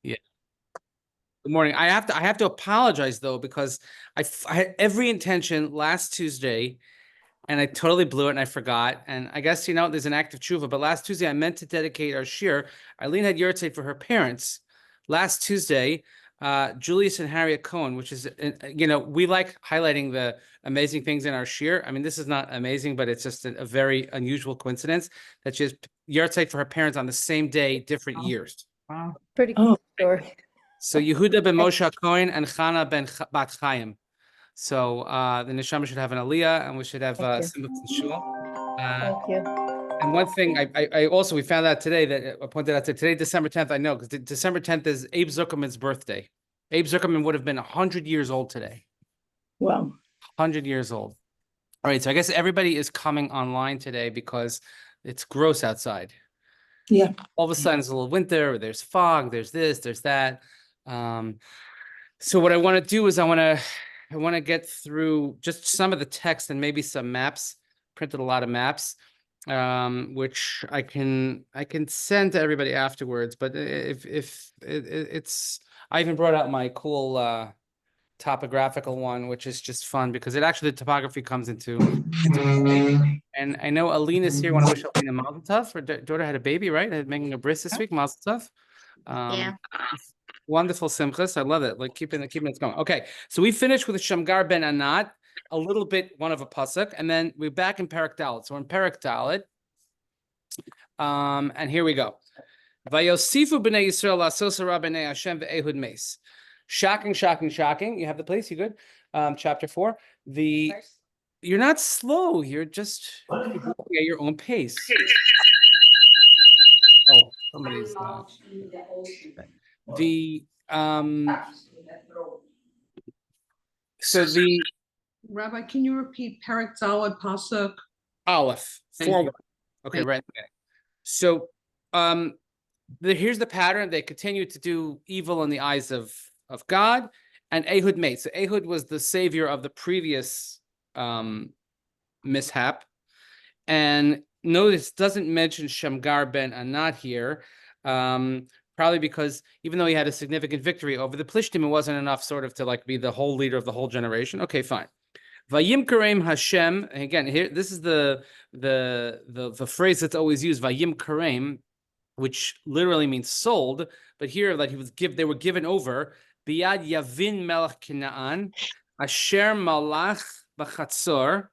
Yeah. Good morning. I have to apologize though because I had every intention last Tuesday, and I totally blew it and I forgot. And I guess there's an act of tshuva. But last Tuesday I meant to dedicate our shiur. Eileen had yurtzeit for her parents last Tuesday. Julius and Harriet Cohen, which is we like highlighting the amazing things in our shiur. I mean, this is not amazing, but it's just a very unusual coincidence that she has yurtzeit for her parents on the same day, different years. Wow. Pretty cool story. So Yehuda ben Moshe Cohen and Chana ben Bat Chaim. So the neshama should have an aliyah, and we should have simchas and shul. Thank you. And one thing I also we found out today that I pointed out today, December 10th. I know because December 10th is Abe Zuckerman's birthday. Abe Zuckerman would have been 100 years old today. Wow. 100 years old. All right, so I guess everybody is coming online today because it's gross outside. Yeah. All of a sudden, it's a little winter. Or there's fog. There's this. There's that. So what I want to do is I want to get through just some of the text and maybe some maps. Printed a lot of maps, which I can send to everybody afterwards. But if it's, I even brought out my cool topographical one, which is just fun because it actually the topography comes into play. And I know Alina's here. I want to wish Alina Mazel Tov. Her daughter had a baby, right? Making a bris this week. Mazel Tov. Yeah. Wonderful simchas. I love it. Like keeping it going. Okay, so we finished with Shamgar ben Anat, a little bit one of a pasuk, and then we're back in Perek Dalet. So we're in Perek Dalet, and here we go. Vayosifu b'nei Yisrael la'asos hara b'nei Hashem ve'ehud meis. Shocking. You have the place. You good? Chapter 4. You're not slow. You're just walking at your own pace. Oh, somebody's Rabbi, can you repeat Perek Dalet pasuk? Aleph 4. Okay, right. Okay. So here's the pattern. They continue to do evil in the eyes of God, and Ehud made. So Ehud was the savior of the previous mishap. And notice doesn't mention Shamgar ben Anat here. Probably because even though he had a significant victory over the Plishtim, it wasn't enough sort of to like be the whole leader of the whole generation. Okay, fine. Vayim Kareim Hashem. And again, here this is the phrase that's always used. Vayim Kareim, which literally means sold, but here that they were given over. Biyad Yavin Melech Canaan, Asher Malach B'Chatzor.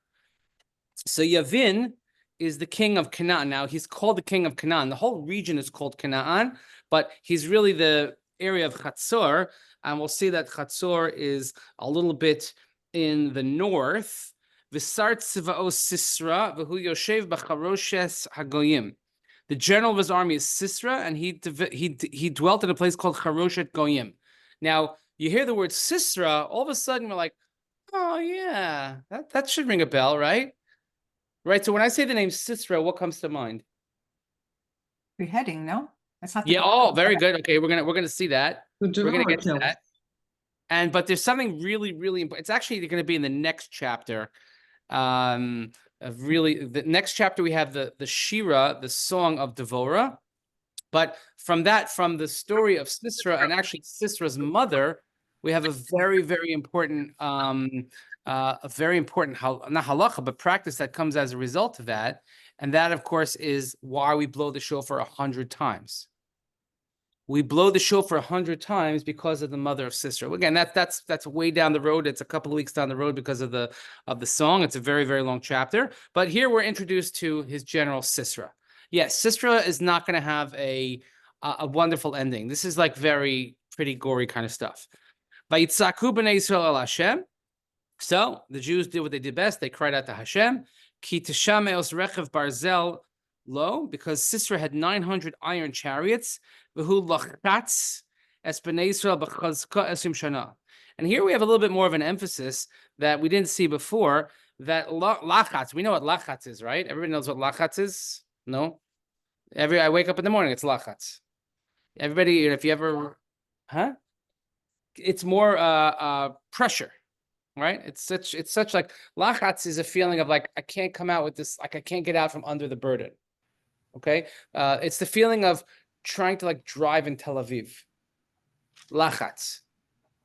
So Yavin is the king of Canaan. Now he's called the king of Canaan. The whole region is called Canaan, but he's really the area of Chatzor, and we'll see that Chatzor is a little bit in the north. V'sar tziva'o Sisra v'hu yoshev b'charoshes hagoyim. The general of his army is Sisra, and he dwelt in a place called Charoshet Goyim. Now you hear the word Sisra, all of a sudden we're like, oh yeah, that should ring a bell, right? Right. So when I say the name Sisra, what comes to mind? Beheading, no? That's not. Yeah. Oh, very good. Okay, we're gonna see that. We're gonna get to that. But there's something really, really important. It's actually going to be in the next chapter. The next chapter we have the Shira, the song of Devorah. But from the story of Sisra and actually Sisra's mother, we have a very, very important not halacha, but practice that comes as a result of that. And that, of course, is why we blow the shofar 100 times. We blow the shofar 100 times because of the mother of Sisra. Again, that's way down the road. It's a couple of weeks down the road because of the song. It's a very, very long chapter. But here we're introduced to his general Sisra. Yes, Sisra is not going to have a wonderful ending. This is like very pretty gory kind of stuff. Vayitzaku b'nei Yisrael el Hashem. So the Jews did what they did best. They cried out to Hashem. Ki tisham eos rechev barzel lo, because Sisra had 900 iron chariots. V'hu lachatz es b'nei Yisrael b'chazka esim shana. And here we have a little bit more of an emphasis that we didn't see before. That lachatz, we know what lachatz is, right? Everybody knows what lachatz is. No, I wake up in the morning. It's lachatz. Everybody, if you ever, it's more pressure. Right? It's such like lachatz is a feeling of like I can't come out with this, like I can't get out from under the burden. Okay, it's the feeling of trying to like drive in Tel Aviv. lachatz.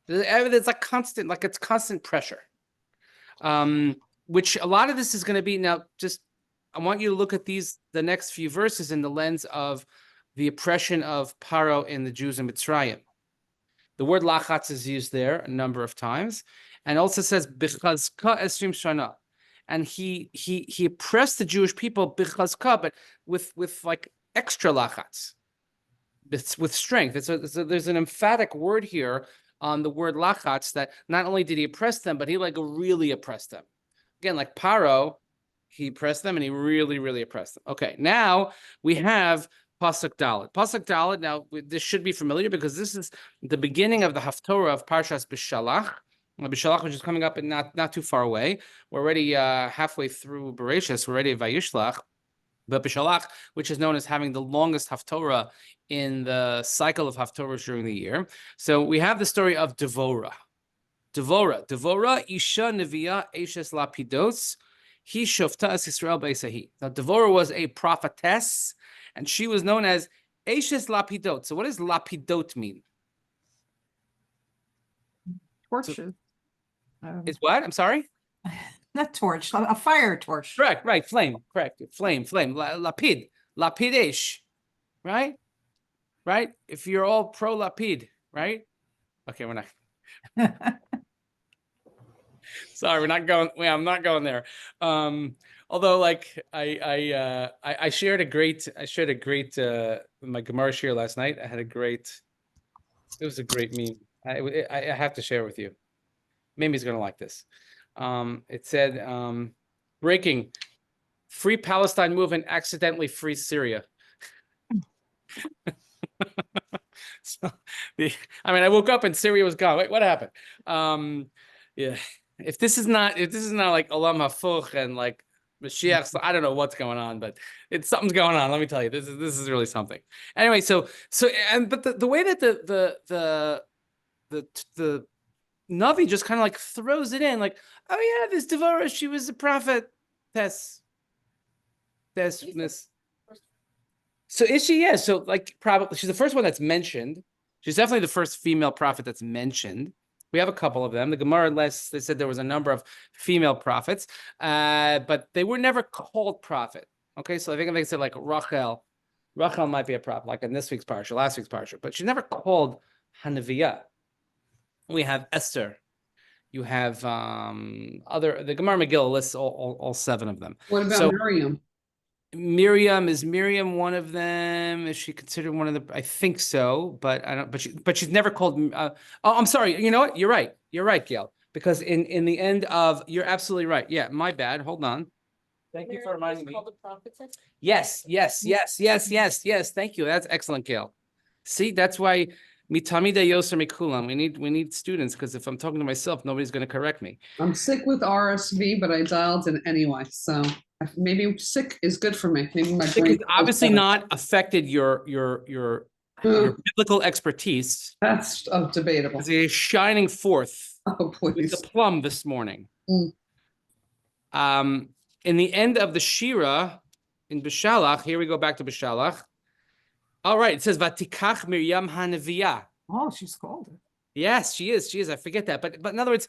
It's like constant, like it's constant pressure. Which a lot of this is going to be now. Just I want you to look at the next few verses in the lens of the oppression of Paro and the Jews in Mitzrayim. The word lachatz is used there a number of times, and also says bichazka esrim shana, and he oppressed the Jewish people bichazka, but with like extra lachatz, with strength. There's an emphatic word here on the word lachatz that not only did he oppress them, but he like really oppressed them. Again, like Paro, he oppressed them and he really oppressed them. Okay, now we have Pasuk Dalet. Pasuk Dalet, now this should be familiar because this is the beginning of the Haftorah of Parshas Bishalach. Bishalach, which is coming up and not too far away. We're already halfway through Bereshis. We're already at Vayishlach. But Bishalach, which is known as having the longest Haftorah in the cycle of Haftorahs during the year. So we have the story of Devorah. Devorah, Isha Neviah Eshes Lapidos, He Shofta as Israel Beisahi. Now, Devorah was a prophetess, and she was known as Eshes Lapidot. So what does Lapidot mean? Torches. Is what? I'm sorry? Not torch, a fire torch. Correct, right, flame, correct. Flame. Lapid, Lapidesh, right? Right? If you're all pro Lapid, right? Okay, we're not. Sorry, we're not going. Well, I'm not going there. Although, like, I shared a great my Gemara share last night. It was a great meme. I have to share with you. Mimi's gonna like this. It said, breaking, Free Palestine movement accidentally frees Syria. So, I woke up and Syria was gone. Wait, what happened? Yeah. If this is not like Olam Hafuch and like Mashiach, so I don't know what's going on, but something's going on. Let me tell you, this is really something. Anyway, but the way that the Navi just kind of like throws it in, like, oh yeah, this Devorah, she was a prophet. So is she? Yeah. So like probably she's the first one that's mentioned. She's definitely the first female prophet that's mentioned. We have a couple of them. The Gemara, they said there was a number of female prophets, but they were never called prophet. Okay, so I think they said like Rachel might be a prophet, like in this week's parsha, last week's parsha, but she's never called Hanaviyah. We have Esther. You have the Gemara Megillah lists all seven of them. What about Miriam? Is Miriam one of them? Is she considered one of the? I think so, but I don't. But she's never called. I'm sorry. You know what? You're right, Gail. Because in the end of, you're absolutely right. Yeah, my bad. Hold on. Thank you for reminding me. Yes. Thank you. That's excellent, Gail. See, that's why mitamida yoser mikulam. We need students, because if I'm talking to myself, nobody's going to correct me. I'm sick with RSV, but I dialed in anyway, so maybe sick is good for me. Maybe my brain has obviously not affected your biblical expertise. That's debatable. It's shining forth. Oh, please. The plum this morning. In the end of the Shira in Bishalach, here we go back to Bishalach. All right, it says Vatikach Miriam Hanaviyah. Oh, she's called it. Yes, she is. I forget that, but in other words,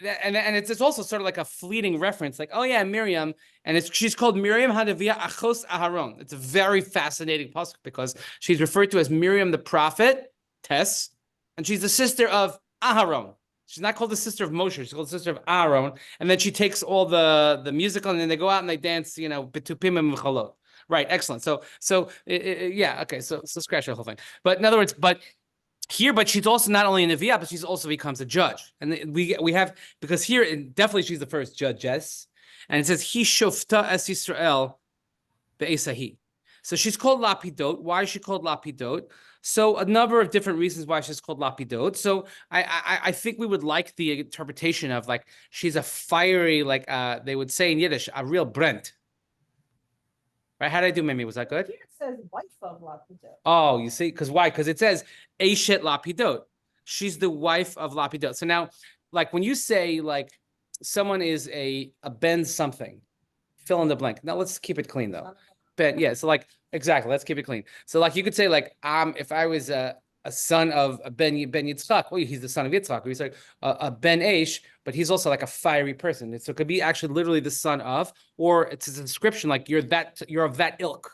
and it's also sort of like a fleeting reference, like, oh yeah, Miriam, and she's called Miriam Hanaviyah Achos Aharon. It's a very fascinating pasuk because she's referred to as Miriam the prophet, Tess, and she's the sister of Aharon. She's not called the sister of Moshe. She's called the sister of Aaron. And then she takes all the musical, and then they go out and they dance, betupim and mechalot. Right, excellent. So yeah, okay. So scratch the whole thing. But in other words, but she's also not only a Neviah, but she's also becomes a judge. And we have, because here, definitely she's the first judgess. And it says, He Shofta es Yisrael be'esahi. So she's called Lapidot. Why is she called Lapidot? So a number of different reasons why she's called Lapidot. So I think we would like the interpretation of, like, she's a fiery, like they would say in Yiddish, a real Brent. Right? How did I do, Mimi? Was that good? Here it says wife of Lapidot. Oh, you see, because why? Because it says Eshet Lapidot. She's the wife of Lapidot. So now, like, when you say, like, someone is a Ben something, fill in the blank. Now let's keep it clean though. Ben, yeah. So like, exactly. Let's keep it clean. So like, you could say, like, if I was a son of a Ben Yitzchak. Oh, he's the son of Yitzchak. Or he's like a Ben Aish, but he's also like a fiery person. So it could be actually literally the son of, or it's a description like you're of that ilk.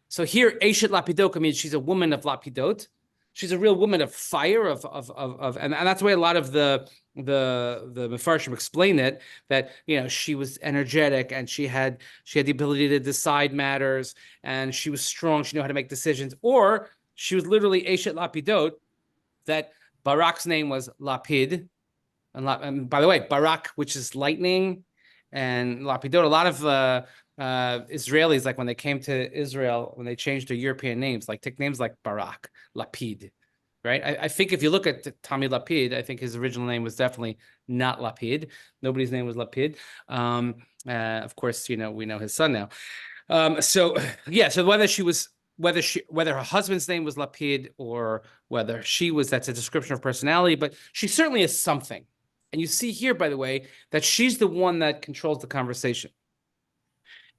So here, Eshet Lapidot means she's a woman of Lapidot. She's a real woman of fire, and that's the way a lot of the Mefarshim explain it, that she was energetic and she had the ability to decide matters, and she was strong. She knew how to make decisions, or she was literally Eshet Lapidot, that Barak's name was Lapid, and by the way, Barak, which is lightning, and Lapidot. A lot of Israelis, like when they came to Israel, when they changed their European names, like take names like Barak, Lapid, right? I think if you look at Tommy Lapid, I think his original name was definitely not Lapid. Nobody's name was Lapid. Of course, we know his son now. So whether her husband's name was Lapid or whether she was, that's a description of personality, but she certainly is something. And you see here, by the way, that she's the one that controls the conversation.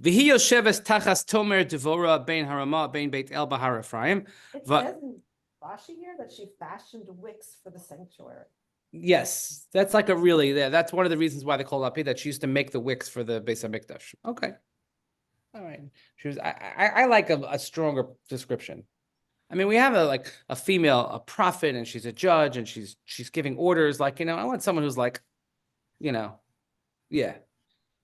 V'hi yosheves tachas tomer Devorah bein harama bein Beit El bahar Ephraim. It says in Rashi here that she fashioned wicks for the sanctuary. Yes, that's like that's one of the reasons why they call Lapid, that she used to make the wicks for the Beis HaMikdash. Okay, all right. She was. I like a stronger description. I mean, we have a female, a prophet, and she's a judge, and she's giving orders. Like, I want someone who's like,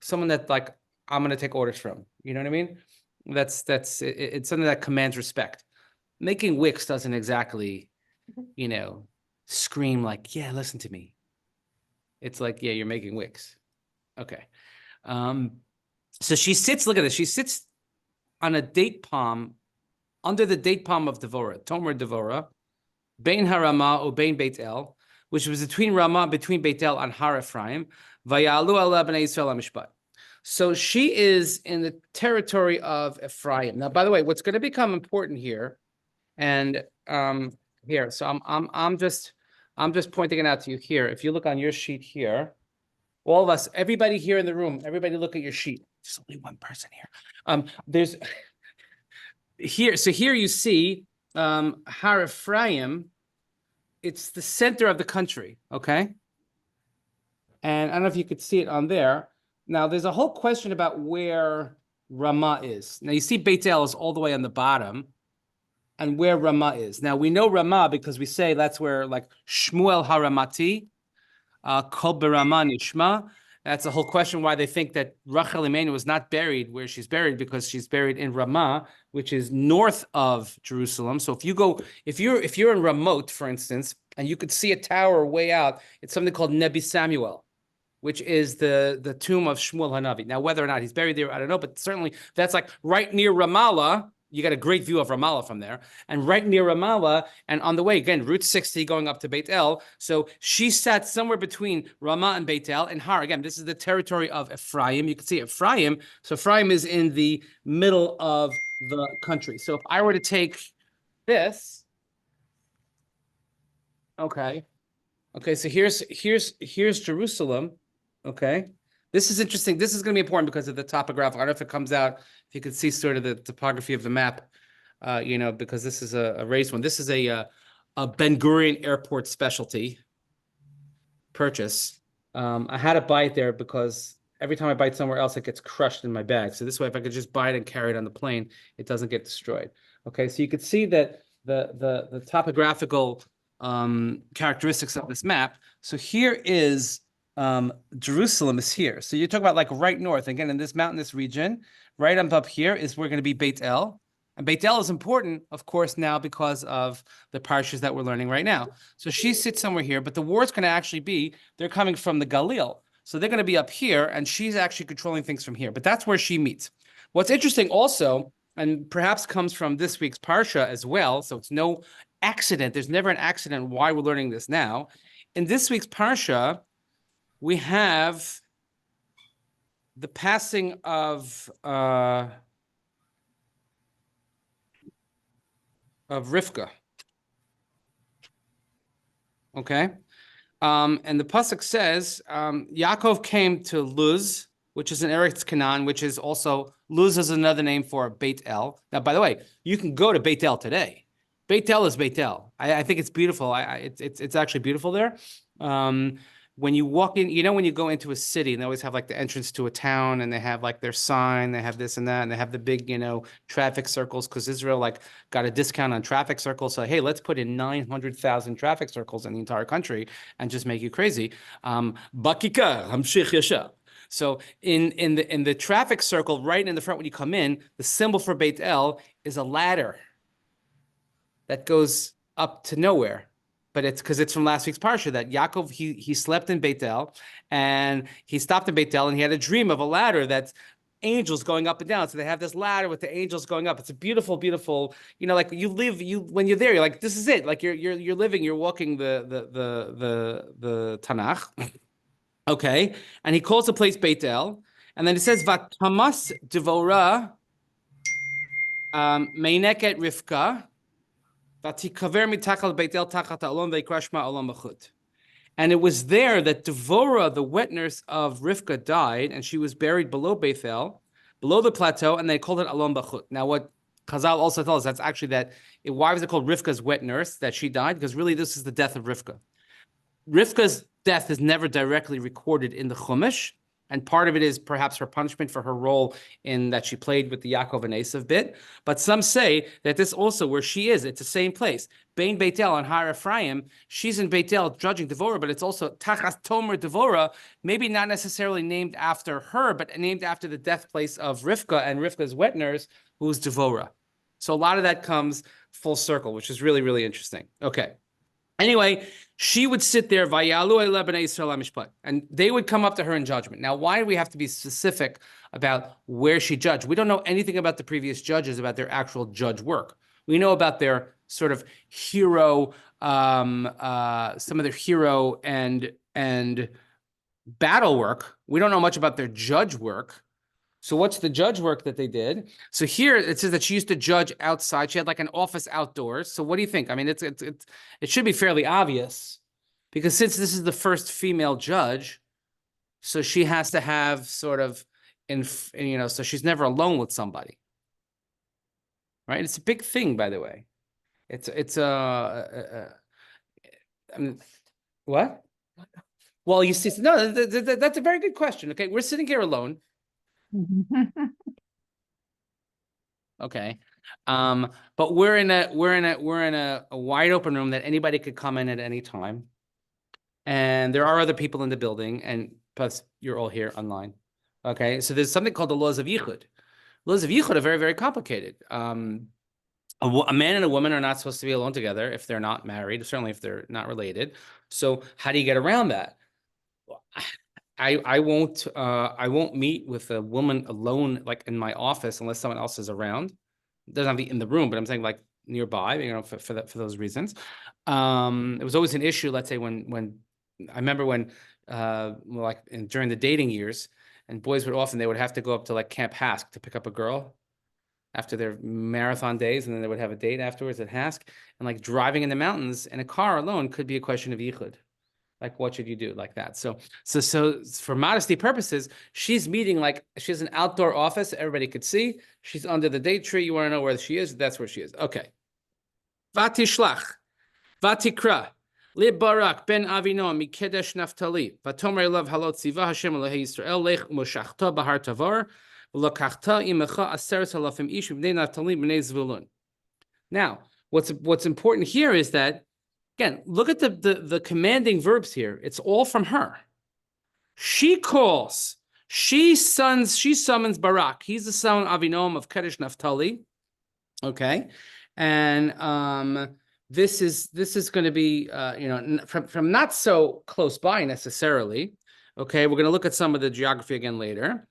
someone that like I'm going to take orders from. You know what I mean? It's something that commands respect. Making wicks doesn't exactly, scream like, yeah, listen to me. It's like, yeah, you're making wicks. Okay. So she sits, look at this. She sits on a date palm, under the date palm of Devorah, Tomer Devorah, Bein Harama or Bein Beit El, which was between Ramah, between Beit El and Har Ephraim, Vayalu ala b'nei Yisrael HaMishpat. So she is in the territory of Ephraim. Now, by the way, what's going to become important here, and here, so I'm just pointing it out to you here. If you look on your sheet here, all of us, everybody here in the room, everybody look at your sheet. There's only one person here. There's here. So here you see Har Ephraim. It's the center of the country. Okay. And I don't know if you could see it on there. Now, there's a whole question about where Ramah is. Now, you see Beit El is all the way on the bottom, and where Ramah is. Now, we know Ramah because we say that's where, like, Shmuel Haramati, Kol Beramah Nishma. That's the whole question why they think that Rachel Imenu was not buried where she's buried, because she's buried in Ramah, which is north of Jerusalem. So if you're in Ramot, for instance, and you could see a tower way out, it's something called Nebi Samuel, which is the tomb of Shmuel Hanavi. Now, whether or not he's buried there, I don't know, but certainly that's like right near Ramallah. You got a great view of Ramallah from there. And right near Ramallah, and on the way, again, Route 60 going up to Beit El. So she sat somewhere between Ramah and Beit El and Har. Again, this is the territory of Ephraim. You can see Ephraim. So Ephraim is in the middle of the country. So if I were to take this, okay, so here's Jerusalem. Okay, this is interesting. This is going to be important because of the topographic. I don't know if it comes out, if you can see sort of the topography of the map, because this is a raised one. This is a Ben Gurion Airport specialty purchase. I had to buy it there because every time I buy it somewhere else, it gets crushed in my bag. So this way, if I could just buy it and carry it on the plane, it doesn't get destroyed. Okay, so you could see that the topographical characteristics of this map. So here is Jerusalem is here. So you're talking about like right north, again, in this mountainous region, right up here is where going to be Beit El. And Beit El is important, of course, now because of the parshas that we're learning right now. So she sits somewhere here, but the war is going to actually be, they're coming from the Galil. So they're going to be up here, and she's actually controlling things from here. But that's where she meets. What's interesting also, and perhaps comes from this week's parsha as well, so it's no accident. There's never an accident why we're learning this now. In this week's parsha, we have the passing of Rivka. Okay, and the pasuk says Yaakov came to Luz, which is in Eretz Canaan, which is also Luz is another name for Beit El. Now, by the way, you can go to Beit El today, Beit El is Beit El. I think it's beautiful. It's actually beautiful there. When you walk in, when you go into a city and they always have like the entrance to a town and they have like their sign, they have this and that, and they have the big, traffic circles because Israel like got a discount on traffic circles. So, hey, let's put in 900,000 traffic circles in the entire country and just make you crazy. Bakikar, Hamshich Yasha. So in the traffic circle right in the front when you come in, the symbol for Beit El is a ladder that goes up to nowhere. But it's because it's from last week's parsha that Yaakov, he slept in Beit El and he stopped in Beit El and he had a dream of a ladder that's angels going up and down. So they have this ladder with the angels going up. It's a beautiful, beautiful, like when you're there, you're like, this is it. Like you're living, you're walking the Tanakh. Okay. And he calls the place Beit El. And then it says, Vatamas Devorah Meineket Rivka. And it was there that Devorah, the wet nurse of Rivka, died, and she was buried below Beit El, below the plateau, and they called it Alon Bachut. Now, what Chazal also tells us, that's actually why was it called Rivka's wet nurse, that she died? Because really, this is the death of Rivka. Rivka's death is never directly recorded in the Chumash, and part of it is perhaps her punishment for her role in that she played with the Yaakov and Esav bit. But some say that this also, where she is, it's the same place. Bein Beit El on Har Ephraim, she's in Beit El judging Devorah, but it's also Tachas Tomer Devorah, maybe not necessarily named after her, but named after the death place of Rivka and Rivka's wet nurse, who's Devorah. So a lot of that comes full circle, which is really, really interesting. Okay. Anyway, she would sit there, and they would come up to her in judgment. Now, why do we have to be specific about where she judged? We don't know anything about the previous judges, about their actual judge work. We know about their sort of hero, some of their hero and battle work. We don't know much about their judge work. So what's the judge work that they did? So here it says that she used to judge outside. She had like an office outdoors. So what do you think? I mean, it should be fairly obvious because since this is the first female judge, so she has to have sort of, so she's never alone with somebody, right? It's a big thing, by the way. I mean, what? Well, you see, no, that's a very good question. Okay, we're sitting here alone. Okay. But we're in a wide open room that anybody could come in at any time. And there are other people in the building, and plus you're all here online. Okay. So there's something called the laws of Yichud. Laws of Yichud are very, very complicated. A man and a woman are not supposed to be alone together if they're not married, certainly if they're not related. So how do you get around that? I won't meet with a woman alone, like in my office, unless someone else is around. It doesn't have to be in the room, but I'm saying like nearby, for those reasons. It was always an issue. Let's say when I remember when during the dating years, and boys they would have to go up to like Camp Hask to pick up a girl after their marathon days, and then they would have a date afterwards at Hask, and like driving in the mountains in a car alone could be a question of yichud. Like, what should you do like that? So for modesty purposes, she's meeting, like, she has an outdoor office. Everybody could see. She's under the date tree. You want to know where she is? That's where she is. Okay. Vatishlach, vatikra, li Barak ben Avinom mikedesh Naftali, vatomer elav halot tziva Hashem Elohei Yisrael lech u'moshachta bahar tavar v'lokachta imecha aseret halafim ish b'nei Naftali b'nei Zvulun. Now, what's important here is that, again, look at the commanding verbs here. It's all from her. She calls. She summons Barak. He's the son of Avinom of Kedesh Naphtali. Okay, and this is going to be from not so close by necessarily. Okay, we're going to look at some of the geography again later,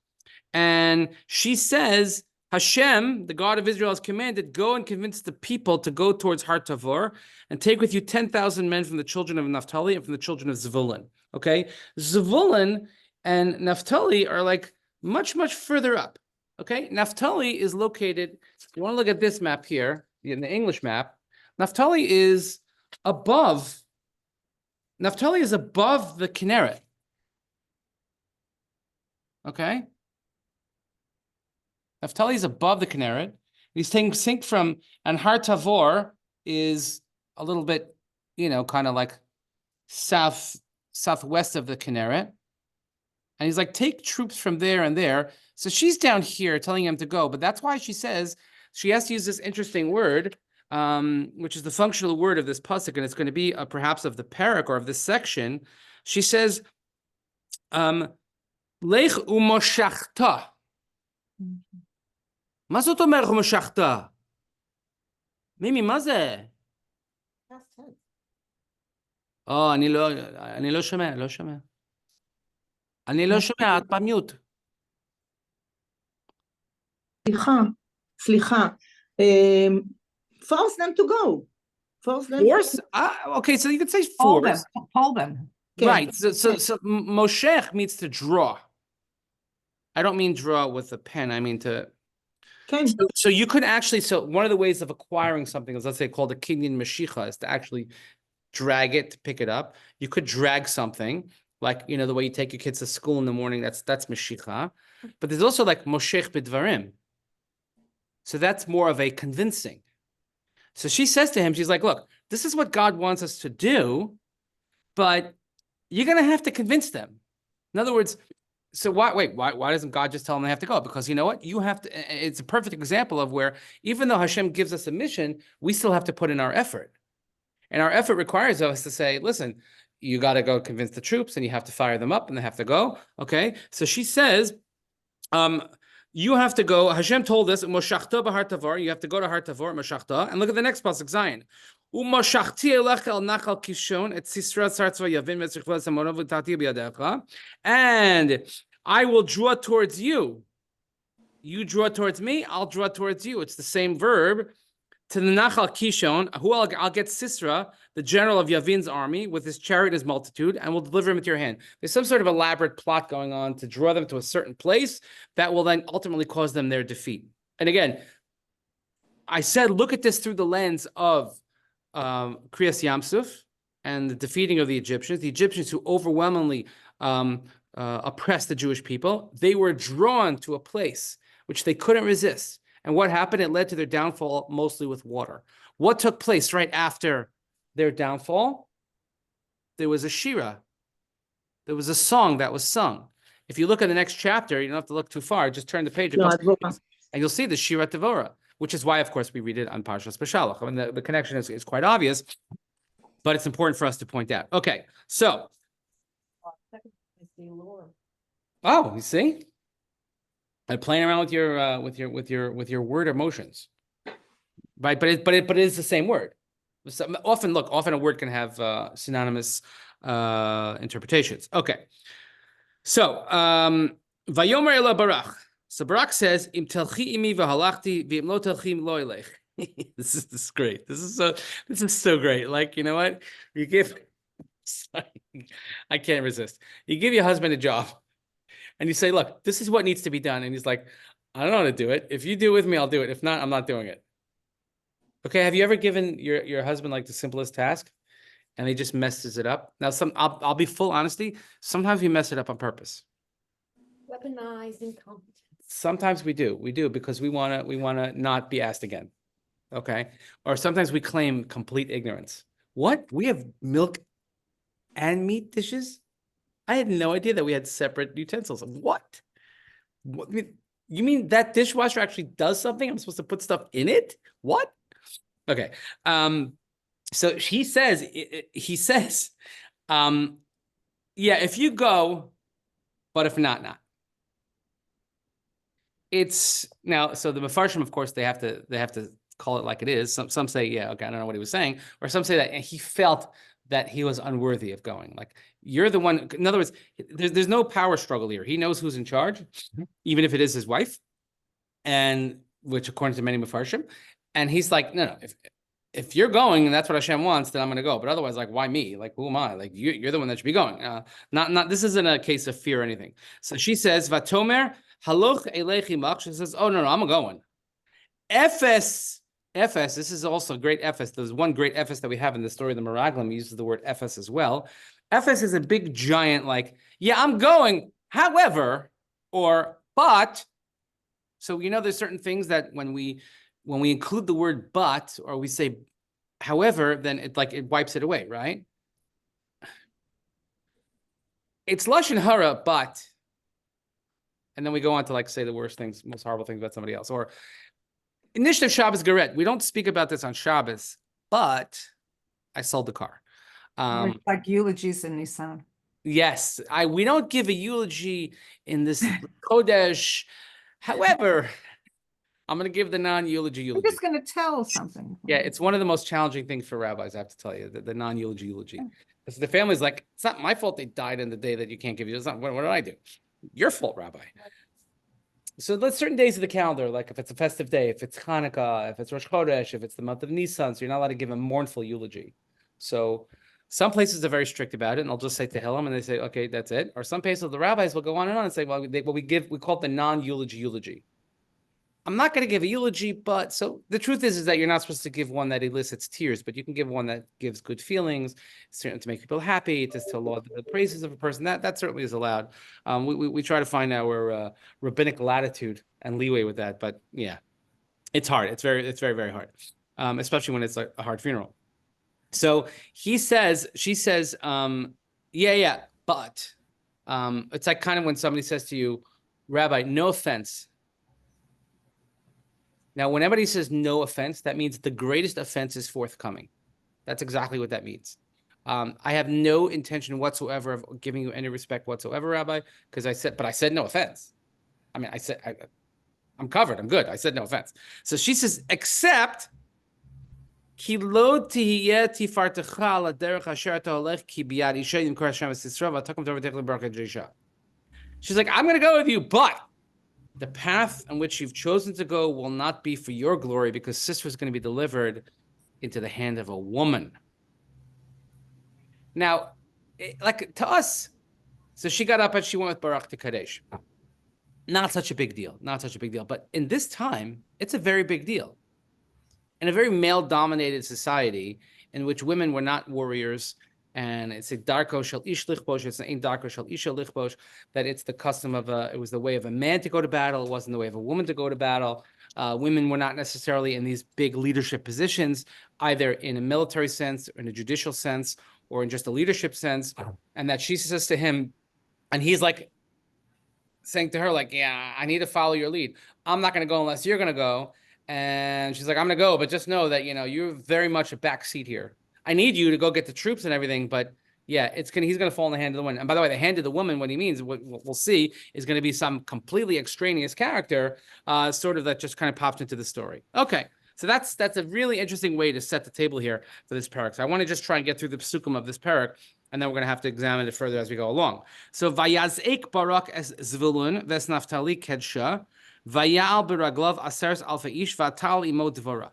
and she says, Hashem, the God of Israel, has commanded, go and convince the people to go towards Har Tavor and take with you 10,000 men from the children of Naphtali and from the children of Zvulun. Okay? Zvulun and Naphtali are like much, much further up. Okay? Naphtali is located, if you want to look at this map here, in the English map, Naphtali is above the Kinneret. Okay? Naphtali is above the Kinneret. He's taking sync from, and Har Tavor is a little bit, kind of like southwest of the Kinneret. And he's like, take troops from there and there. So she's down here telling him to go. But that's why she says she has to use this interesting word, which is the functional word of this pasuk, and it's going to be perhaps of the parak or of this section. She says, Lech umoshachta. Ma zot omer umoshachta? Mimi, מה זה? Past tense. אני לא שומע. אני לא שומע, את במיוט. סליחה. Force them to go. Force? Okay, so you could say Hold them, force. hold them. Right. So moshech means to draw. I don't mean draw with a pen. I mean to. So you could actually. So one of the ways of acquiring something is, let's say, called a kinyan mashicha, is to actually drag it, to pick it up. You could drag something, like the way you take your kids to school in the morning. That's mashicha. But there's also like moshech b'dvarim. So that's more of a convincing. So she says to him, she's like, look, this is what God wants us to do, but you're going to have to convince them. In other words, so why doesn't God just tell them they have to go? Because you know what? You have to, it's a perfect example of where, even though Hashem gives us a mission, we still have to put in our effort. And our effort requires us to say, listen, you got to go convince the troops and you have to fire them up and they have to go. Okay. So she says, you have to go. Hashem told us, Moshachta b'har Tavar, you have to go to Har Tavar, Moshachta. And look at the next pasuk, Zion. Umoshachti elech el nachal kishon et Sisra tzartzva yavin metzrichva samonov v'tati b'yadecha. And I will draw towards you. You draw towards me, I'll draw towards you. It's the same verb. To the Nachal Kishon, who I'll get Sisra, the general of Yavin's army, with his chariot and his multitude, and will deliver him into your hand. There's some sort of elaborate plot going on to draw them to a certain place that will then ultimately cause them their defeat. And again, I said, look at this through the lens of Kriyas Yamsuf and the defeating of the Egyptians who overwhelmingly oppressed the Jewish people. They were drawn to a place which they couldn't resist. And what happened? It led to their downfall, mostly with water. What took place right after their downfall? There was a shira. There was a song that was sung. If you look at the next chapter, you don't have to look too far. Just turn the page, and you'll see the Shira Devorah, which is why, of course, we read it on Parshas Beshalach. I mean, the connection is quite obvious, but it's important for us to point out. Okay, so. Oh, you see? Playing around with your word emotions, right? But it is the same word. So often a word can have synonymous interpretations. Okay, so Vayomer ela Barak. So Barak says, "Im telchi imi v'halachti v'im lo telchi lo elech." This is great. This is so great. Like, you know what? You give. I can't resist. You give your husband a job. And you say, look, this is what needs to be done. And he's like, I don't know how to do it. If you do it with me, I'll do it. If not, I'm not doing it. Okay, have you ever given your husband like the simplest task and he just messes it up? Now, I'll be full honesty. Sometimes we mess it up on purpose. Weaponized incompetence. Sometimes we do because we wanna not be asked again. Okay, or sometimes we claim complete ignorance. What? We have milk and meat dishes? I had no idea that we had separate utensils. What? You mean that dishwasher actually does something? I'm supposed to put stuff in it? What? Okay. So he says, yeah, if you go, but if not, not. It's now, so the Mefarshim, of course, they have to call it like it is. Some say, yeah, okay, I don't know what he was saying. Or some say that he felt that he was unworthy of going. Like, you're the one. In other words, there's no power struggle here. He knows who's in charge, even if it is his wife, and which according to many Mefarshim. And he's like, no, if you're going and that's what Hashem wants, then I'm going to go. But otherwise, like, why me? Like, who am I? Like, you're the one that should be going. Not. This isn't a case of fear or anything. So she says, Vatomer haloch elechi mach. She says, oh no, I'm going. Ephes. This is also great Ephes. There's one great Ephes that we have in the story of the Meraglim. He uses the word Ephes as well. Ephes is a big giant, like, yeah, I'm going. However, or but. So there's certain things that when we include the word but, or we say However, then it wipes it away, right? It's Lashon Hara, but, and then we go on to say the worst things, most horrible things about somebody else. Or Nishtav Shabbos Garet. We don't speak about this on Shabbos, but I sold the car. Like eulogies in Nissan. Yes, we don't give a eulogy in this Kodesh. However, I'm going to give the non-eulogy eulogy. I'm just going to tell something. Yeah, it's one of the most challenging things for rabbis, I have to tell you, the non-eulogy eulogy. Because the family's like, it's not my fault they died in the day that you can't give you. It's not, what did I do? Your fault, Rabbi. So there's certain days of the calendar, like if it's a festive day, if it's Hanukkah, if it's Rosh Chodesh, if it's the month of Nisan, so you're not allowed to give a mournful eulogy. So some places are very strict about it, and they'll just say Tehillim, and they say, okay, that's it. Or some places, the rabbis will go on and say, well, we call it the non-eulogy eulogy. I'm not going to give a eulogy, but so the truth is that you're not supposed to give one that elicits tears, but you can give one that gives good feelings, to make people happy, to laud the praises of a person. That certainly is allowed. We try to find our rabbinic latitude and leeway with that, but yeah, it's hard. It's very, very hard, especially when it's like a hard funeral. So she says, yeah, but it's like kind of when somebody says to you, Rabbi, no offense. Now, when anybody says no offense, that means the greatest offense is forthcoming. That's exactly what that means. I have no intention whatsoever of giving you any respect whatsoever, Rabbi, because I said no offense. I mean, I'm covered. I'm good. I said no offense. So she says, except she's like, I'm going to go with you, but the path on which you've chosen to go will not be for your glory, because Sisra is going to be delivered into the hand of a woman. Now, like to us, so she got up and she went with Barak to Kadesh. Not such a big deal. But in this time, it's a very big deal. In a very male-dominated society in which women were not warriors, and it's a darko shel ish lichbosh, it's an darko shel isha lichbosh, that it's the custom of it was the way of a man to go to battle, it wasn't the way of a woman to go to battle. Women were not necessarily in these big leadership positions, either in a military sense, or in a judicial sense, or in just a leadership sense. And that she says to him, and he's like saying to her, like, yeah, I need to follow your lead. I'm not going to go unless you're going to go. And she's like, I'm going to go, but just know that, you're very much a backseat here. I need you to go get the troops and everything, but yeah, he's going to fall in the hand of the woman. And by the way, the hand of the woman, what he means, what we'll see, is going to be some completely extraneous character, sort of that just kind of popped into the story. Okay, so that's a really interesting way to set the table here for this parak. So I want to just try and get through the psukim of this parak, and then we're going to have to examine it further as we go along. So Vayazek Barak es Zvulun ves Naftali kedsha Vayal beraglav aseres alfa ish vatal imo Devorah.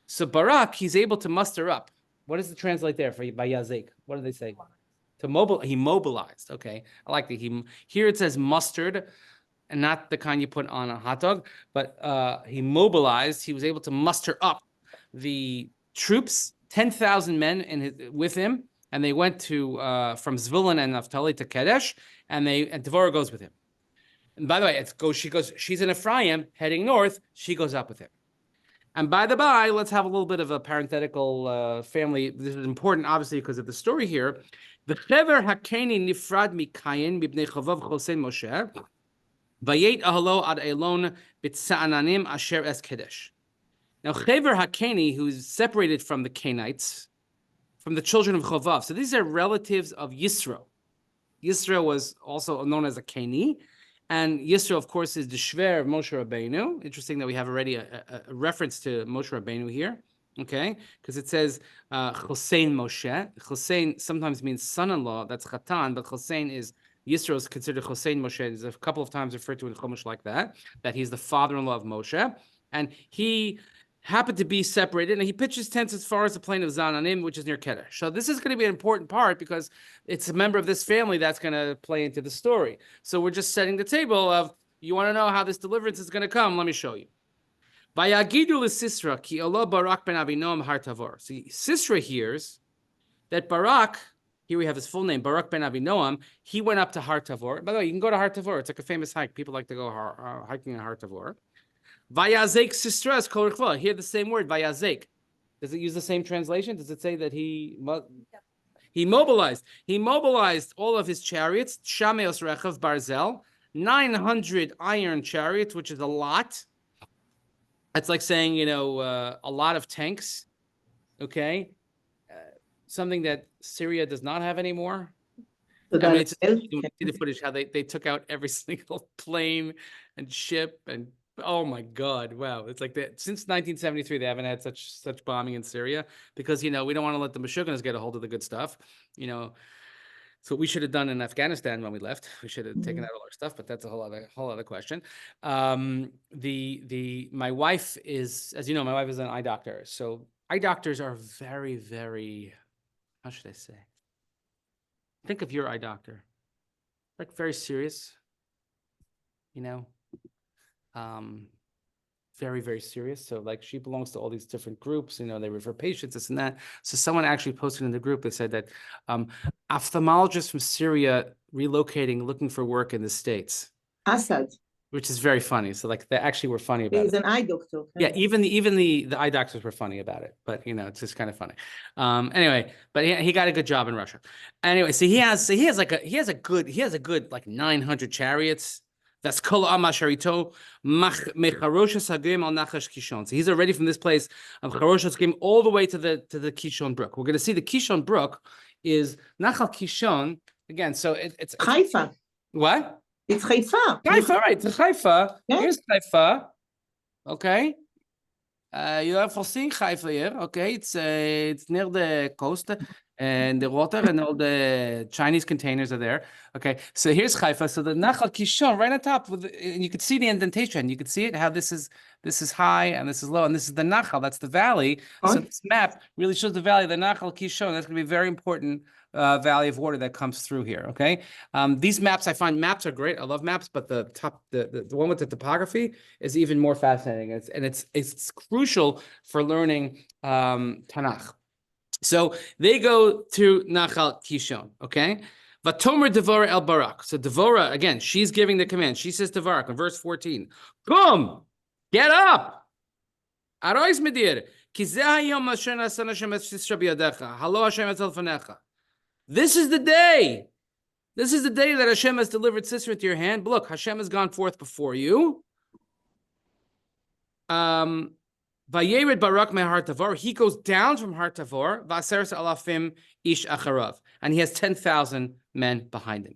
So Barak, he's able to muster up. What does it translate there for Vayazek? What do they say? He mobilized. Okay, I like the here it says mustard, and not the kind you put on a hot dog, but he mobilized. He was able to muster up the troops, 10,000 men with him, and they went to from Zvulun and Naphtali to Kadesh, and Devorah goes with him. And by the way, she's in Ephraim heading north. She goes up with him. And by the by, let's have a little bit of a parenthetical family. This is important, obviously, because of the story here. The Chever Hakeni Nifrad Mikayin Bibnei Chovav Chosein Moshe Vayet Ahalo Ad Elon B'Tza'ananim Asher Es Kedesh. Now, Chever Hakeni, who's separated from the Canaanites, from the children of Chovav. So these are relatives of Yisro. Yisro was also known as a Keni. And Yisro, of course, is the Shver of Moshe Rabbeinu. Interesting that we have already a reference to Moshe Rabbeinu here, okay? Because it says Chosein Moshe. Chosein sometimes means son-in-law. That's Chatan, but Chosein is Yisro is considered Chosein Moshe. There's a couple of times referred to in Chumash like that he's the father-in-law of Moshe, and he happened to be separated, and he pitches tents as far as the plain of Zananim, which is near Kedesh. So this is going to be an important part because it's a member of this family that's going to play into the story. So we're just setting the table of, you want to know how this deliverance is going to come? Let me show you. Vayagidu Sisra ki Allah Barak ben Avinoam har Tavor. See, Sisra hears that Barak, here we have his full name, Barak ben Avinoam, he went up to Har Tavor. By the way, you can go to Har Tavor. It's like a famous hike. People like to go hiking in Har Tavor. Vayazek Sisra is kol rechva. Hear the same word, Vayazek. Does it use the same translation? Does it say that he mobilized? He mobilized all of his chariots, Shameos Rechav Barzel, 900 iron chariots, which is a lot. It's like saying, a lot of tanks. Okay. Something that Syria does not have anymore. I mean, it's, you see the footage, how they took out every single plane and ship, and oh my God, wow. It's like that since 1973, they haven't had such bombing in Syria because, we don't want to let the Meshuggahs get a hold of the good stuff. So we should have done in Afghanistan when we left. We should have taken out all our stuff, but that's a whole other question. My wife is, as you know, my wife is an eye doctor. So eye doctors are very, very, how should I say? Think of your eye doctor, like very serious, very, very serious. So like she belongs to all these different groups, they refer patients, this and that. So someone actually posted in the group, they said that ophthalmologists from Syria relocating, looking for work in the States. Assad. Which is very funny. So like they actually were funny about it. He's an eye doctor. Yeah, even the eye doctors were funny about it, but it's just kind of funny. Anyway, but he got a good job in Russia. Anyway, so he has a good like 900 chariots. That's kol amasharito mecharoshes hagim al nachash Kishon. So he's already from this place of Charoshes came all the way to the Kishon Brook. We're going to see the Kishon Brook is Nachal Kishon again. So it's Haifa. What? It's Haifa. Haifa, right? It's Haifa. Yeah. Here's Haifa. Okay. You have foreseen Haifa here. Okay, it's near the coast and the water, and all the Chinese containers are there. Okay, so here's Haifa. So the Nachal Kishon right on top, and you can see the indentation. You can see it how this is high and this is low, and this is the Nachal. That's the valley. So this map really shows the valley, the Nachal Kishon. That's going to be very important. Valley of water that comes through here. Okay, these maps, I find maps are great. I love maps, but the one with the topography is even more fascinating. It's crucial for learning Tanakh. So they go to Nachal Kishon. Okay, Vatomer Devorah el Barak. So Devorah again, she's giving the command. She says to Barak in verse 14, "Come, get up, arois medir, ki zeh hayom asher nasan Hashem et Sisra biyadecha, halo Hashem et zelfanecha." This is the day. This is the day that Hashem has delivered Sisra into your hand. But look, Hashem has gone forth before you. Vayered Barak me Har Tavor. He goes down from Har Tavor. Vaseres alafim ish acharav, and he has 10,000 men behind him.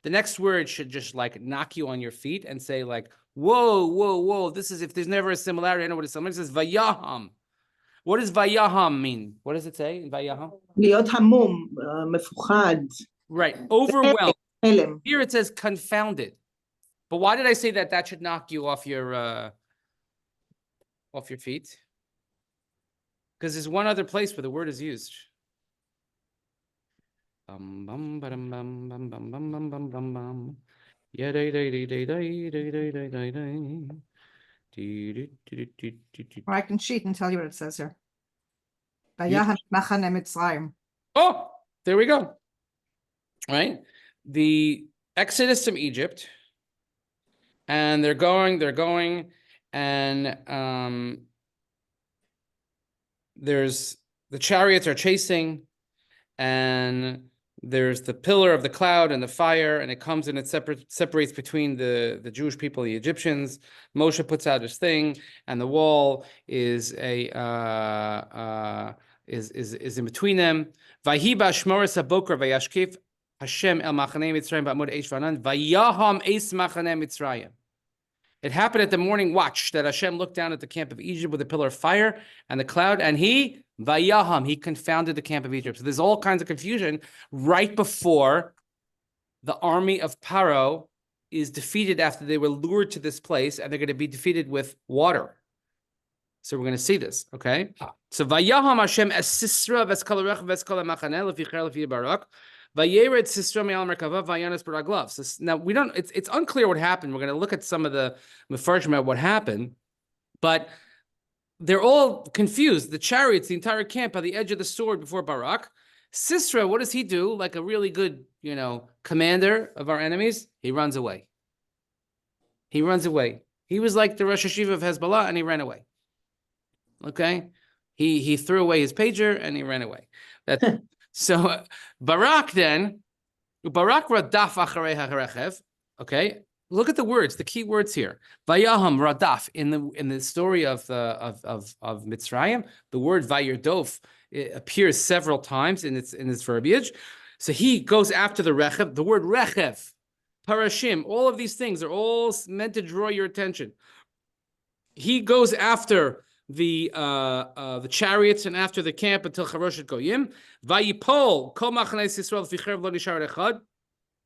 The next word should just like knock you on your feet and say like, whoa, whoa, whoa. This is, if there's never a similarity, I know what it's. Somebody says Vayaham. What does Vayaham mean? What does it say in Vayaham? להיות המום, מפוחד. Right, overwhelmed. Here it says confounded. But why did I say that? That should knock you off your feet. Because there's one other place where the word is used. Or I can cheat and tell you what it says here. Oh, there we go. Right? The Exodus from Egypt. And they're going, and there's the chariots are chasing, and there's the pillar of the cloud and the fire, and it comes and it separates between the Jewish people and the Egyptians. Moshe puts out his thing, and the wall is in between them. Vayhi b'ashmoras habokar vayashkif Hashem el machanei Mitzrayim ba'amud eish v'anan vayaham eis machanei Mitzrayim. It happened at the morning watch that Hashem looked down at the camp of Egypt with a pillar of fire and the cloud, and he confounded the camp of Egypt. So there's all kinds of confusion right before the army of Paro is defeated after they were lured to this place, and they're going to be defeated with water. So we're going to see this, okay? So Vayaham Hashem es Sisra v'eskal rech v'eskal machaneh leficher lefi Barak. Vayered Sisra me'al merkava vayanas baraglav. So now we don't. It's unclear what happened. We're going to look at some of the mefarshim about what happened, but they're all confused. The chariots, the entire camp, by the edge of the sword before Barak. Sisra, what does he do? Like a really good, commander of our enemies, he runs away. He runs away. He was like the Rosh Hashiva of Hezbollah, and he ran away. Okay, He threw away his pager and he ran away. So Barak radaf acharei harechev. Okay, look at the words, the key words here. Vayaham radaf in the story of Mitzrayim, the word vayirdof appears several times in its verbiage. So he goes after the rechev. The word rechev, parashim, all of these things are all meant to draw your attention. He goes after the chariots and after the camp until Charoshet Goyim. Vayipol kol machnes Yisrael v'cherev lo nishar echad,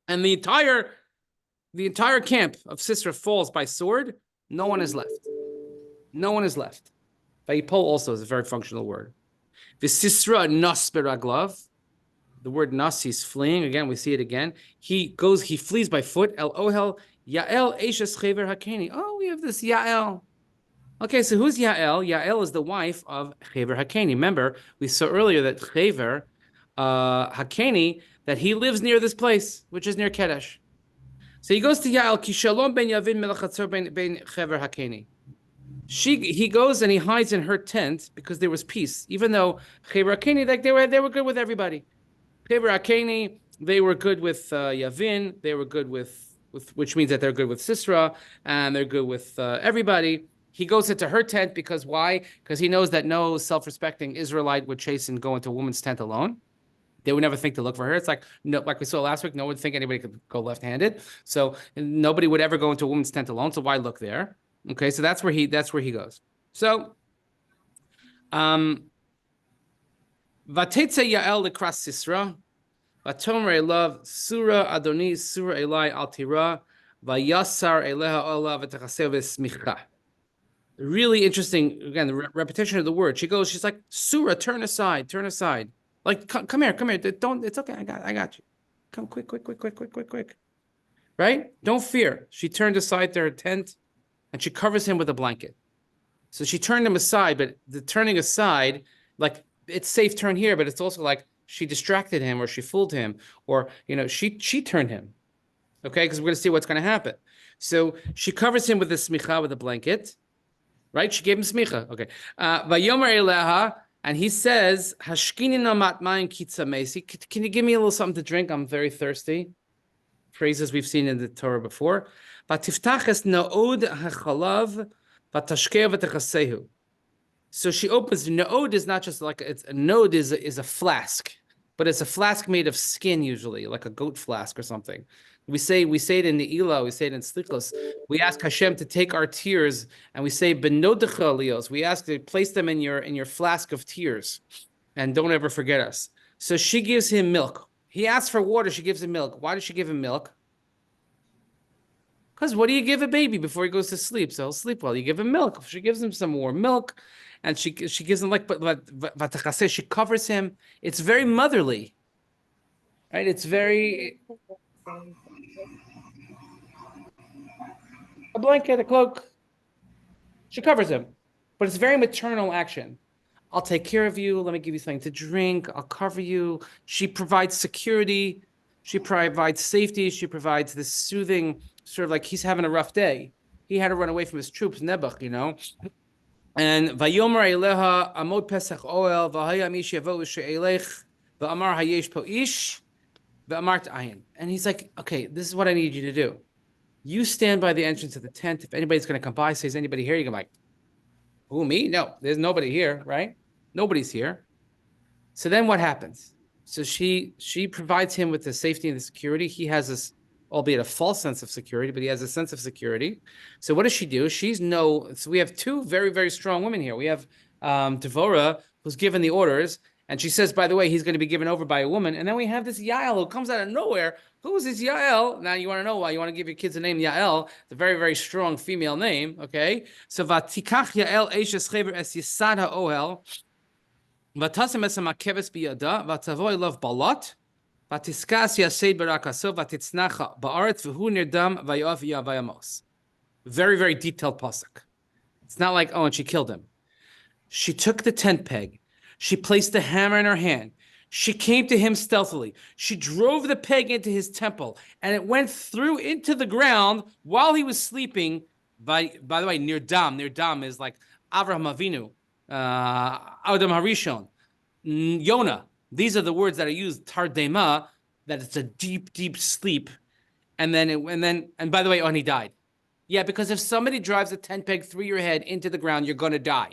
and the entire camp of Sisra falls by sword. No one is left. No one is left. Vayipol also is a very functional word. V'Sisra nas beraglav. The word nas, he's fleeing. Again, we see it again. He flees by foot. El ohel Yael eshes chever hakeni. Oh, we have this Yael. Okay, so who's Yael? Yael is the wife of Chever Hakeni. Remember, we saw earlier that Chever Hakeni, that he lives near this place, which is near Kedesh. So he goes to Yael, Ki shalom ben Yavin melachatzor ben Chever Hakeni. He goes and he hides in her tent because there was peace, even though Chever Hakeni, like they were good with everybody. Chever Hakeni, they were good with Yavin, they were good with which means that they're good with Sisra, and they're good with everybody. He goes into her tent because why? Because he knows that no self-respecting Israelite would chase and go into a woman's tent alone. They would never think to look for her. It's like we saw last week, no one would think anybody could go left-handed. So nobody would ever go into a woman's tent alone. So why look there? Okay, so that's where he goes. So Vatetze Yael lekras Sisra, Vatomer Elav Surah Adoni Surah Elai Al Tira, Vayasar Eleha Ola V'Tachaseh V'Smicha. Really interesting, again, the repetition of the word. She's like, Surah, turn aside. Like, come here. Don't, it's okay, I got you. Come quick. Right? Don't fear. She turned aside to her tent and she covers him with a blanket. So she turned him aside, but the turning aside, like, it's safe turn here, but it's also like she distracted him or she fooled him or, she turned him. Okay, because we're going to see what's going to happen. So she covers him with a smicha, with a blanket. Right? She gave him smicha. Okay. Vayomer eleha, and he says, Hashkini no matmayin kitza mesi. Can you give me a little something to drink? I'm very thirsty. Phrases we've seen in the Torah before. Vatiftach es naod hachalav vatashkeh v'techasehu. So she opens. Naod is not just like a node is a flask, but it's a flask made of skin usually, like a goat flask or something. We say it in the Ilah, we say it in Slichos. We ask Hashem to take our tears, and we say Benodecha lios. We ask to place them in your flask of tears, and don't ever forget us. So she gives him milk. He asks for water. She gives him milk. Why does she give him milk? Because what do you give a baby before he goes to sleep? So he'll sleep well. You give him milk. She gives him some more milk, and she gives him but she covers him. It's very motherly, right? It's very. A blanket, a cloak. She covers him. But it's very maternal action. I'll take care of you. Let me give you something to drink. I'll cover you. She provides security. She provides safety. She provides this soothing, sort of like he's having a rough day. He had to run away from his troops, Nebuch, And Vayomer Eleha Amod Pesach Oel V'Haya Mish Yavo She'elech V'Amar Hayesh Po Ish V'Amart Ayin. And he's like, okay, this is what I need you to do. You stand by the entrance of the tent. If anybody's going to come by, says anybody here, you can like, who, me? No, there's nobody here, right? Nobody's here. So then what happens? So she provides him with the safety and the security. He has this, albeit a false sense of security, but he has a sense of security. So what does she do? So we have two very, very strong women here. We have Devorah, who's given the orders, and she says, by the way, he's going to be given over by a woman. And then we have this Yael who comes out of nowhere. Who's this Yael? Now you want to know why. You want to give your kids a name Yael. It's a very, very strong female name. Okay. So Vatikach Yael Eishes Chever Es Yisad HaOhel Vatasem Es HaMakeves Biyada Vatavoy Love Balot Vatiskas Yased Barakaso Vatitznacha Ba'aretz V'hu Nirdam Vayof Yavayamos. Very, very detailed pasuk. It's not like, oh, and she killed him. She took the tent peg. She placed the hammer in her hand. She came to him stealthily. She drove the peg into his temple, and it went through into the ground while he was sleeping. By the way, Nirdam is like Avraham Avinu. Adam Harishon, Yonah. These are the words that are used, Tardema, that it's a deep, deep sleep. And by the way, he died. Yeah, because if somebody drives a tent peg through your head into the ground, you're going to die.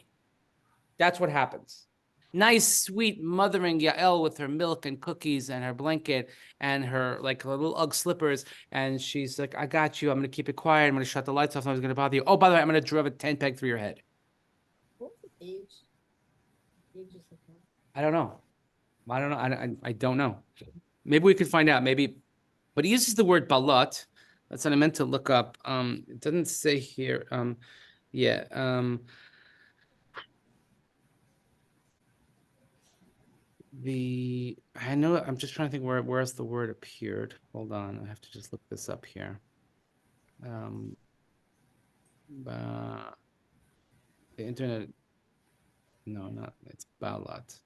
That's what happens. Nice, sweet mothering Yael with her milk and cookies and her blanket and her little Ugg slippers. And she's like, I got you. I'm going to keep it quiet. I'm going to shut the lights off. I'm not going to bother you. Oh, by the way, I'm going to drive a tent peg through your head. What's the age? I don't know. I don't know. Maybe we could find out. Maybe, but he uses the word balat. That's what I meant to look up. It doesn't say here. Yeah. I know. I'm just trying to think where else the word appeared. Hold on. I have to just look this up here. The internet. No, not. It's balat.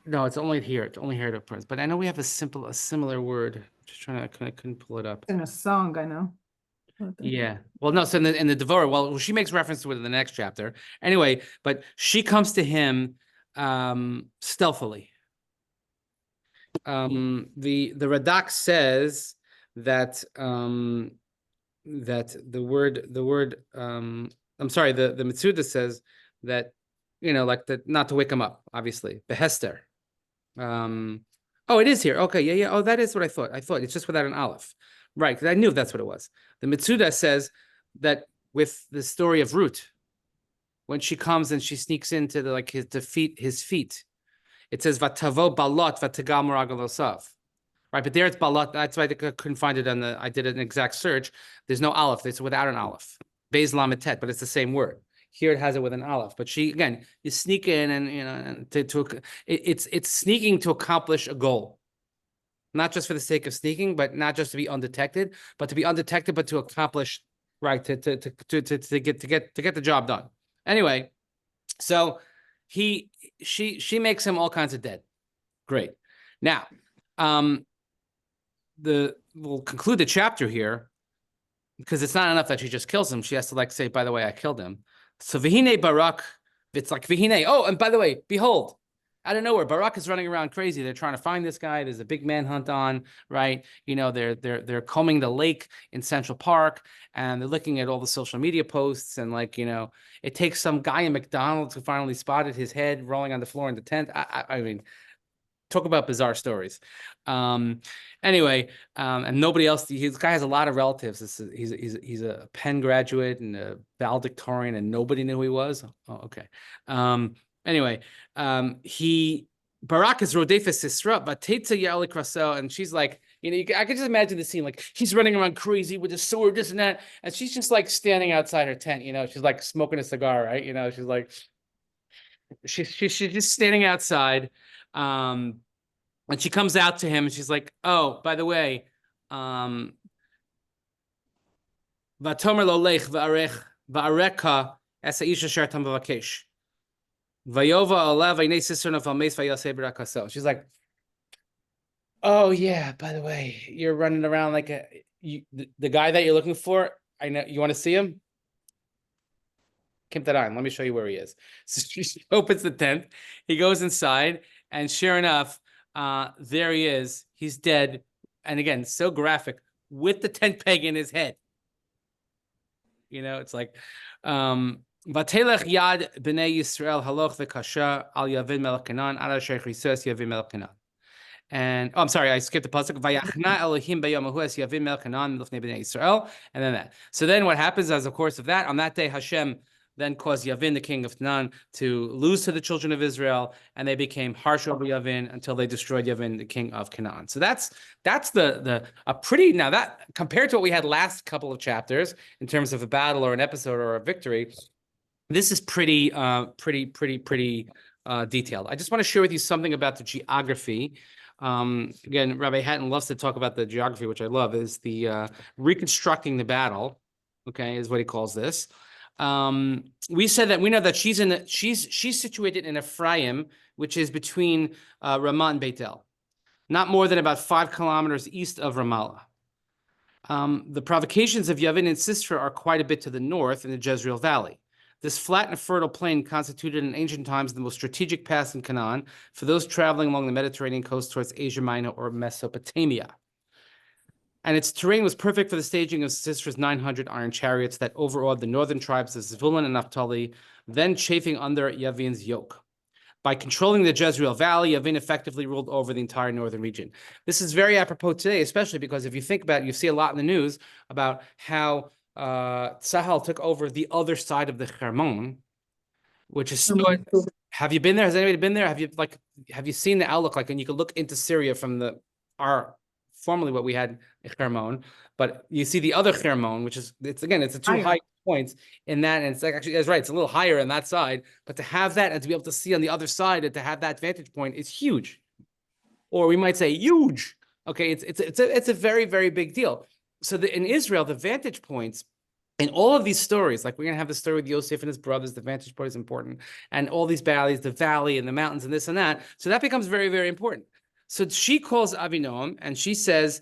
No, it's only here. It's only here at Prince. But I know we have a similar word. Just trying to, I couldn't pull it up. In a song, I know. Yeah. Well, no. So in the Devorah, well, she makes reference to it in the next chapter. Anyway, but she comes to him stealthily. The Radak says that that the word I'm sorry, the Mitzuda says that, not to wake him up, obviously. Behester. Oh, it is here. Okay, yeah. Oh, that is what I thought. I thought it's just without an aleph. Right, because I knew that's what it was. The Mitzuda says that with the story of Ruth, when she comes and she sneaks into his feet, it says Vatavo balot vatagal moragalosav. Right, but there it's balot. That's why I couldn't find it I did an exact search. There's no aleph. It's without an aleph. Beis lametet, but it's the same word. Here it has it with an aleph. But you sneak in and it's sneaking to accomplish a goal. Not just for the sake of sneaking, but not just to be undetected, but to accomplish, right, to get the job done. Anyway, so she makes him all kinds of dead. Great. Now, we'll conclude the chapter here because it's not enough that she just kills him. She has to say, by the way, I killed him. So vihine Barak, it's like vihine. Oh, and by the way, behold. Out of nowhere, Barak is running around crazy. They're trying to find this guy. There's a big manhunt on, right? They're combing the lake in Central Park, and they're looking at all the social media posts, and it takes some guy in McDonald's who finally spotted his head rolling on the floor in the tent. I mean, talk about bizarre stories. Anyway, and nobody else. This guy has a lot of relatives. He's a Penn graduate and a valedictorian, and nobody knew who he was. Oh, okay. Anyway, Barak is rodefes Sisra, but Tetza Yael Krasel, and she's like, I can just imagine the scene, he's running around crazy with his sword, this and that, and she's just standing outside her tent, she's smoking a cigar, right? She's just standing outside, and she comes out to him, and she's like, oh, by the way, Vatomer lo lech va'areka esa isha shartam b'vakesh. She's like, oh yeah, by the way, you're running around the guy that you're looking for. I know you want to see him. Kim Taran, let me show you where he is. So she opens the tent. He goes inside, and sure enough, there he is. He's dead, and again, so graphic, with the tent peg in his head. It's like, Vatelech yad b'nei Yisrael haloch v'kasha al Yavin melech Canaan ala sheich risos Yavin melech Canaan. And I'm sorry, I skipped the pasuk. Vayachna Elohim b'yom hahu es Yavin melech Canaan l'fnei b'nei Yisrael, and then that. So then, what happens as a course of that, on that day, Hashem then caused Yavin, the king of Canaan, to lose to the children of Israel, and they became harsh over Yavin until they destroyed Yavin, the king of Canaan. So that's a pretty, now that compared to what we had last couple of chapters in terms of a battle or an episode or a victory. This is pretty detailed. I just want to share with you something about the geography. Again, Rabbi Hatton loves to talk about the geography, which I love, is the reconstructing the battle, okay, is what he calls this. We said that we know that she's situated in Ephraim, which is between Ramah and Beit El, not more than about 5 kilometers east of Ramallah. The provocations of Yavin and Sisra are quite a bit to the north in the Jezreel Valley. This flat and fertile plain constituted in ancient times the most strategic pass in Canaan for those traveling along the Mediterranean coast towards Asia Minor or Mesopotamia. And its terrain was perfect for the staging of Sisra's 900 iron chariots that overawed the northern tribes of Zebulun and Naphtali, then chafing under Yavin's yoke. By controlling the Jezreel Valley, Yavin effectively ruled over the entire northern region. This is very apropos today, especially because if you think about it, you see a lot in the news about how Tzahal took over the other side of the Hermon, which is have you been there? Has anybody been there? Have you seen the outlook? And you can look into Syria from formerly what we had Hermon, but you see the other Hermon, which is it's a two high points in that, and it's actually that's right. It's a little higher on that side, but to have that and to be able to see on the other side and to have that vantage point is huge, or we might say huge. Okay, it's a very, very big deal. So in Israel, the vantage points in all of these stories, like we're going to have the story with Yosef and his brothers, the vantage point is important, and all these valleys, the valley and the mountains and this and that. So that becomes very, very important. So she calls Avinoam and she says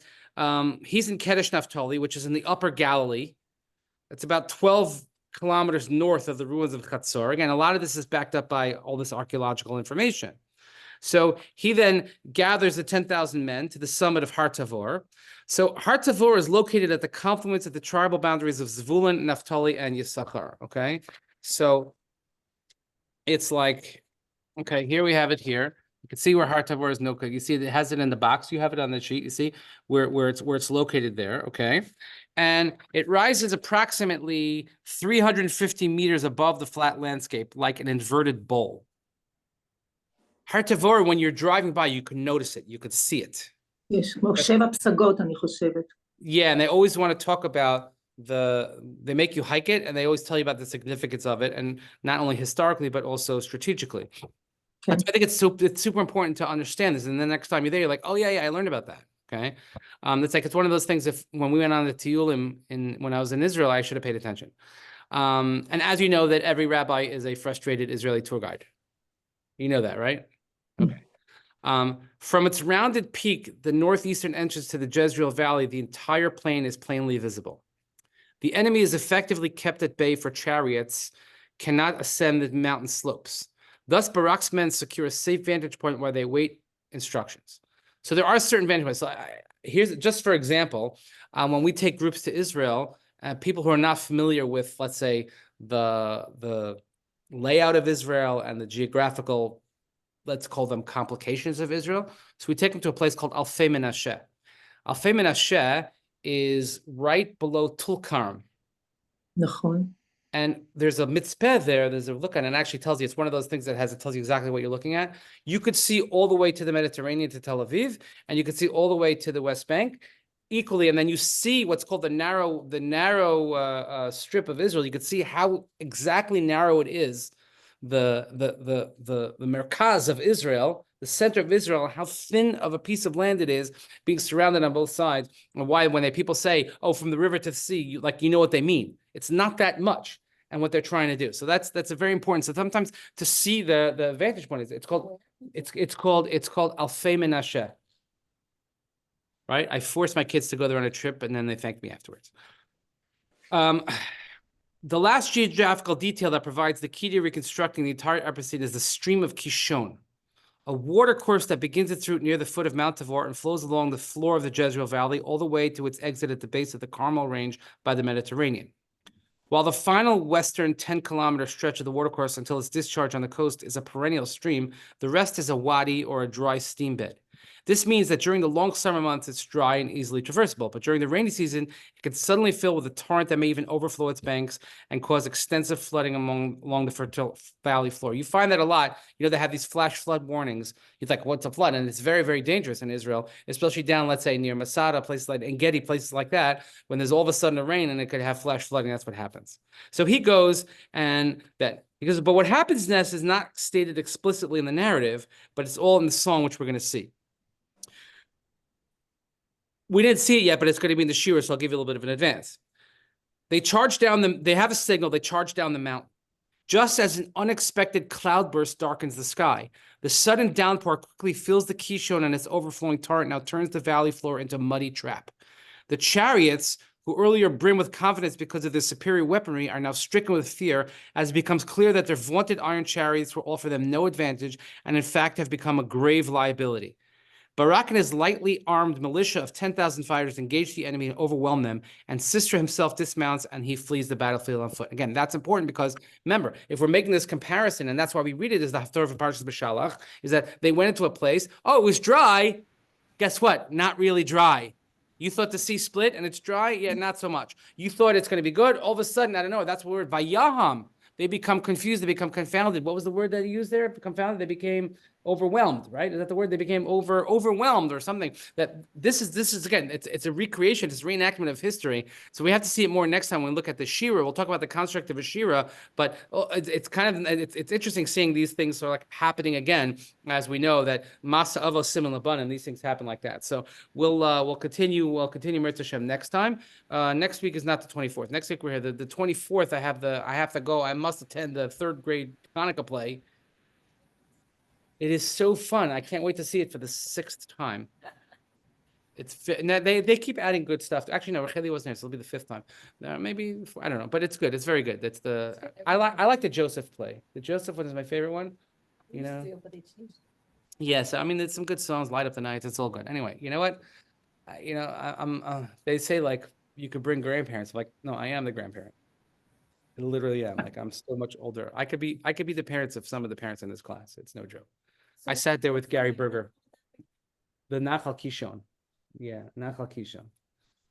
he's in Kedesh Naphtali, which is in the upper Galilee. It's about 12 kilometers north of the ruins of Chatzor. Again, a lot of this is backed up by all this archaeological information. So he then gathers the 10,000 men to the summit of Har Tavor. So Har Tavor is located at the confluence of the tribal boundaries of Zvulun, Naphtali, and Yisachar. Okay, so it's like, okay, here we have it here. You can see where Har Tavor is located. You see it has it in the box. You have it on the sheet. You see where it's located there. Okay, and it rises approximately 350 meters above the flat landscape, like an inverted bowl. Har Tavor, when you're driving by, you can notice it. You could see it. יש כמו 7 פסגות, אני חושבת. Yeah, and they always want to talk about they make you hike it, and they always tell you about the significance of it, and not only historically, but also strategically. I think it's super important to understand this. And the next time you're there, you're like, oh yeah, I learned about that. Okay. It's one of those things, when we went on the Tiyulim when I was in Israel, I should have paid attention. And as you know, that every rabbi is a frustrated Israeli tour guide. You know that, right? Okay. From its rounded peak, the northeastern entrance to the Jezreel Valley, the entire plain is plainly visible. The enemy is effectively kept at bay for chariots, cannot ascend the mountain slopes. Thus, Barak's men secure a safe vantage point while they wait instructions. So there are certain vantage points. So here's just for example, when we take groups to Israel, people who are not familiar with, let's say, the layout of Israel and the geographical, let's call them complications of Israel. So we take them to a place called Alfei Menashe. Alfei Menashe is right below Tulkarm. נכון. And there's a mitzpeh there, there's a look at it, and it actually tells you, it's one of those things that tells you exactly what you're looking at. You could see all the way to the Mediterranean, to Tel Aviv, and you could see all the way to the West Bank equally. And then you see what's called the narrow strip of Israel. You could see how exactly narrow it is, the merkaz of Israel, the center of Israel, how thin of a piece of land it is, being surrounded on both sides. And why, when people say, oh, from the river to the sea, you know what they mean. It's not that much, and what they're trying to do. So that's a very important. So sometimes to see the vantage point, it's called Alfei Menashe. Right? I forced my kids to go there on a trip, and then they thanked me afterwards. The last geographical detail that provides the key to reconstructing the entire upper scene is the stream of Kishon, a watercourse that begins its route near the foot of Mount Tavor and flows along the floor of the Jezreel Valley all the way to its exit at the base of the Carmel Range by the Mediterranean. While the final western 10-kilometer stretch of the watercourse until its discharge on the coast is a perennial stream, the rest is a wadi or a dry stream bed. This means that during the long summer months, it's dry and easily traversable, but during the rainy season, it can suddenly fill with a torrent that may even overflow its banks and cause extensive flooding along the fertile valley floor. You find that a lot. They have these flash flood warnings. It's like, what's a flood? And it's very, very dangerous in Israel, especially down, let's say, near Masada, places like Engedi, places like that, when there's all of a sudden a rain and it could have flash flooding. That's what happens. So he goes and but what happens next is not stated explicitly in the narrative, but it's all in the song, which we're going to see. We didn't see it yet, but it's going to be in the Shiur, so I'll give you a little bit of an advance. They have a signal, they charge down the mountain. Just as an unexpected cloudburst darkens the sky, the sudden downpour quickly fills the Kishon, and its overflowing torrent now turns the valley floor into a muddy trap. The chariots, who earlier brimmed with confidence because of their superior weaponry, are now stricken with fear as it becomes clear that their vaunted iron chariots will offer them no advantage and in fact have become a grave liability. Barak and his lightly armed militia of 10,000 fighters engage the enemy and overwhelm them, and Sisra himself dismounts and he flees the battlefield on foot. Again, that's important because, remember, if we're making this comparison, and that's why we read it as the Haftarah of Parshas B'Shalach, is that they went into a place, oh, it was dry. Guess what? Not really dry. You thought the sea split and it's dry? Yeah, not so much. You thought it's going to be good. All of a sudden, I don't know, that's the word, Vayaham. They become confused. They become confounded. What was the word that he used there? Confounded. They became overwhelmed, right? Is that the word? They became overwhelmed or something. That this is again, it's a recreation, it's a reenactment of history. So we have to see it more next time when we look at the Shiur. We'll talk about the construct of a Shiur, but it's kind of it's interesting seeing these things sort of like happening again, as we know that Masa Avo Siman Laban, and these things happen like that. So we'll continue Mirza Hashem next time. Next week is not the 24th. Next week we're here. The 24th. I have to go. I must attend the 3rd grade Hanukkah play. It is so fun. I can't wait to see it for the 6th time. They keep adding good stuff. Actually, no, Racheli wasn't here, so it'll be the 5th time. Maybe I don't know, but it's good. It's very good. It's I like the Joseph play. The Joseph one is my favorite one. You know. Yes, I mean, there's some good songs. Light Up the Nights. It's all good. Anyway, you know what? I'm. They say like you could bring grandparents. I'm like, no, I am the grandparent. I literally am. Like I'm so much older. I could be the parents of some of the parents in this class. It's no joke. I sat there with Gary Berger. The Nachal Kishon. Yeah, Nachal Kishon.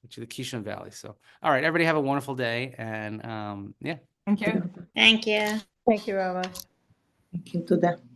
Which is the Kishon Valley. So all right, everybody have a wonderful day. And yeah. Thank you. Thank you. Thank you, Rava. Thank you. תודה.